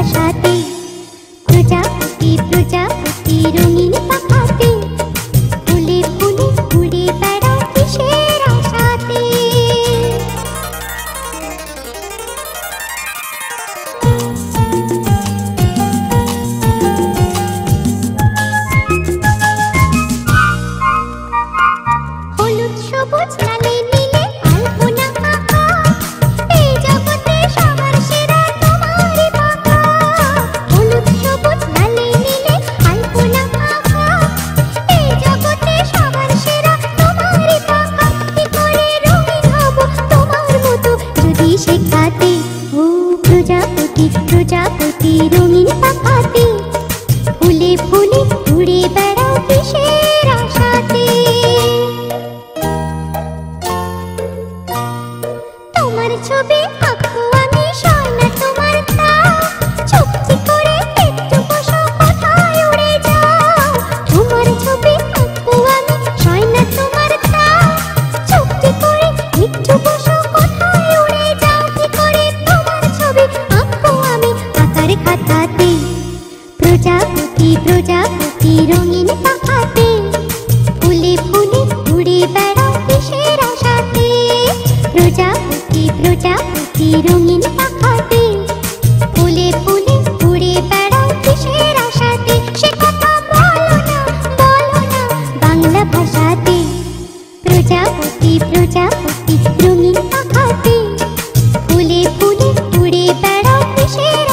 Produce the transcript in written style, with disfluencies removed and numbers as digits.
আশাতে। প্রজাপতি প্রজাপতি রঙিন পাখাতে, ফুলে ফুলে ঘুরে বেড়াও কিসের আশাতে। হলুদ সবুজ লালে নীলে আলপনা আঁকা, এই জগতে সবার সেরা তোমারই পাখা। হলুদ সবুজ লালে নীলে আলপনা আঁকা, এই জগতে সবার সেরা তোমারই পাখা। কি করে রঙিন হব তোমার মতো যদি শেখাতে। ও প্রজাপতি প্রজাপতি রঙিন পাখাতে, ফুলে ফুলে ঘুরে বেড়াও কিসের আশাতে। তোমার ছবি আঁকবো আমি সয়না তোমার তাও, চুপটি করে একটু বসো কোথায় উড়ে যাও। তোমার ছবি আঁকবো আমি সয়না তোমার তাও, চুপটি করে একটু বসো কোথায় উড়ে যাও। কি করে তোমার ছবি আঁকবো আমি আঁকার খাতাতে। প্রজাপতি প্রজাপতি রঙিন পাখাতে, ফুলে ফুলে ঘুরে বেড়াও কিসের আশাতে। প্রজাপতি প্রজাপতি রঙিন পাখাতে, ফুলে ফুলে ঘুরে বেড়াও কিসের আশাতে। সে কথা বলো না বাংলা ভাষাতে। প্রজাপতি প্রজাপতি রঙিন পাখাতে, ফুলে ফুলে ঘুরে বেড়াও কিসের